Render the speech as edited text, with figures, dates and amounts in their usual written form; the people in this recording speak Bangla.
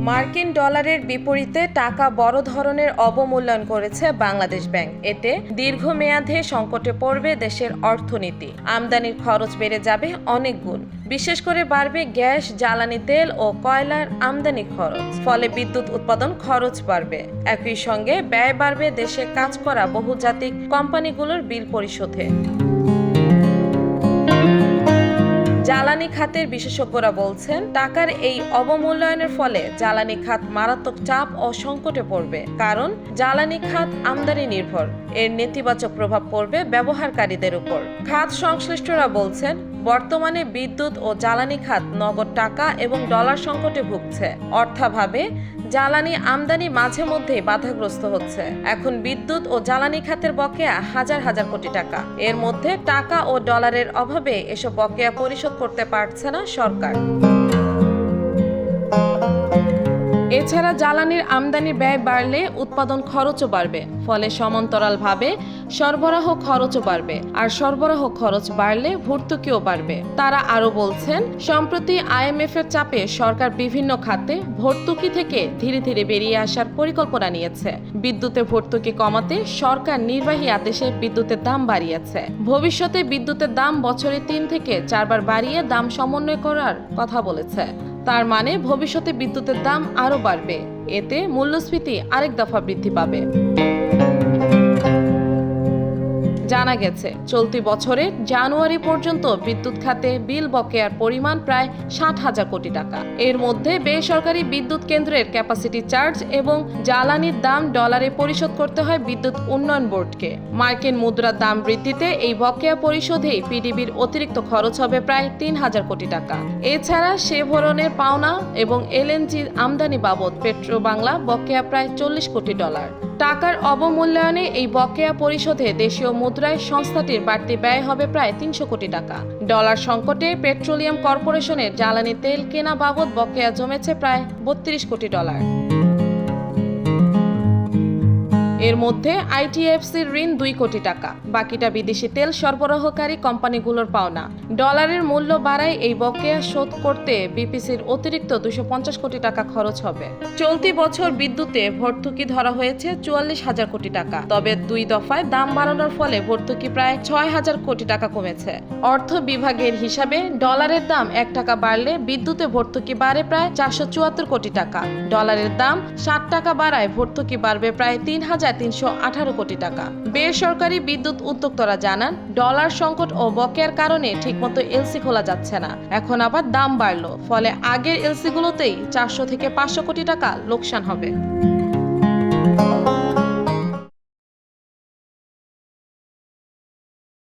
মার্কিন ডলারের বিপরীতে টাকা বড় ধরনের অবমূল্যায়ন করেছে বাংলাদেশ ব্যাংক। এতে দীর্ঘমেয়াদে সংকটে পড়বে দেশের অর্থনীতি। আমদানির খরচ বেড়ে যাবে অনেক গুণ। বিশেষ করে বাড়বে গ্যাস, জ্বালানি তেল ও কয়লার আমদানি খরচ। ফলে বিদ্যুৎ উৎপাদন খরচ বাড়বে। একই সঙ্গে ব্যয় বাড়বে দেশে কাজ করা বহুজাতিক কোম্পানিগুলোর বিল পরিশোধে। জ্বালানি খাতের বিশেষজ্ঞরা বলছেন, টাকার এই অবমূল্যায়নের ফলে জ্বালানি খাত মারাত্মক চাপ ও সংকটে পড়বে। কারণ জ্বালানি খাত আমদানি নির্ভর। এর নেতিবাচক প্রভাব পড়বে ব্যবহারকারীদের উপর। খাত সংশ্লিষ্টরা বলছেন, বর্তমানে বিদ্যুৎ ও জ্বালানি খাত নগদ টাকা এবং ডলার সংকটে ভুগছে। অর্থাভাবে জ্বালানি আমদানি মাঝে মধ্যেই বাধাগ্রস্ত হচ্ছে। এখন বিদ্যুৎ ও জ্বালানি খাতের বকেয়া হাজার হাজার কোটি টাকা। এর মধ্যে টাকা ও ডলারের অভাবে এসব বকেয়া পরিশোধ করতে পারছে না সরকার। এছাড়া জ্বালানির আমদানির ব্যয় বাড়লে উৎপাদন খরচও বাড়বে। ফলে সমান্তরালভাবে সরবরাহ খরচও বাড়বে। আর সরবরাহ খরচ বাড়লে ভর্তুকিও বাড়বে। তারা আরও বলছেন, সম্প্রতি IMF এর চাপে সরকার বিভিন্ন খাতে ভর্তুকি থেকে ধীরে ধীরে বেরিয়ে আসার পরিকল্পনা নিয়েছে। বিদ্যুতে ভর্তুকি কমাতে সরকার নির্বাহী আদেশে বিদ্যুতের দাম বাড়িয়েছে। ভবিষ্যতে বিদ্যুতের দাম বছরে 3 থেকে 4 বার বাড়িয়ে দাম সমন্বয় করার কথা বলেছে। তার মানে ভবিষ্যতে বিদ্যুতের দাম আরও বাড়বে। এতে মূল্যস্ফীতি আরেক দফা বৃদ্ধি পাবে। জানা গেছে, চলতি বছরের জানুয়ারি পর্যন্ত বিদ্যুৎ খাতে বিল বকেয়ার পরিমাণ প্রায় 60,000 কোটি টাকা। এর মধ্যে বেসরকারি বিদ্যুৎ কেন্দ্রের ক্যাপাসিটি চার্জ এবং জ্বালানির দাম ডলারে পরিশোধ করতে হয় বিদ্যুৎ উন্নয়ন বোর্ডকে। মার্কিন মুদ্রার দাম বৃদ্ধিতে এই বকেয়া পরিশোধেই পিডিবির অতিরিক্ত খরচ হবে প্রায় 3,000 কোটি টাকা। এছাড়া শেভরনের পাওনা এবং LNG আমদানি বাবদ পেট্রোবাংলা বকেয়া প্রায় 40 কোটি ডলার। টাকার অবমূল্যায়নে এই বকেয়া পরিশোধে দেশীয় মুদ্রায় সংস্থাটির বাড়তি ব্যয় হবে প্রায় 300 কোটি টাকা। ডলার সংকটে পেট্রোলিয়াম কর্পোরেশনের জ্বালানি তেল কেনা বাবদ বকেয়া জমেছে প্রায় 32 কোটি ডলার। এর মধ্যে ITFCর ঋণ 2 কোটি টাকা। বাকিটা বিদেশি তেল সরবরাহকারী কোম্পানিগুলোর পাওনা। ডলারের মূল্য বাড়ায় এই বকেয়া শোধ করতে বিপিসির অতিরিক্ত 250 কোটি টাকা খরচ হবে। চলতি বছর বিদ্যুতে ভর্তুকি ধরা হয়েছে 44,000 কোটি টাকা। তবে 2 দফায় দাম বাড়ানোর ফলে ভর্তুকি প্রায় 6,000 কোটি টাকা কমেছে। অর্থ বিভাগের হিসাবে ডলারের দাম 1 টাকা বাড়লে বিদ্যুতে ভর্তুকি বাড়ে প্রায় 474 কোটি টাকা। ডলারের দাম 60 টাকা বাড়ায় ভর্তুকি বাড়বে প্রায় 3,318 কোটি টাকা। বেসরকারি বিদ্যুৎ উদ্যোক্তারা জানান, ডলার সংকট ও বকেয়ার কারণে ঠিকমতো এলসি খোলা যাচ্ছে না। এখন আবার দাম বাড়লো। ফলে আগের এলসি গুলোতেই 400 থেকে 500 কোটি টাকা লোকসান হবে।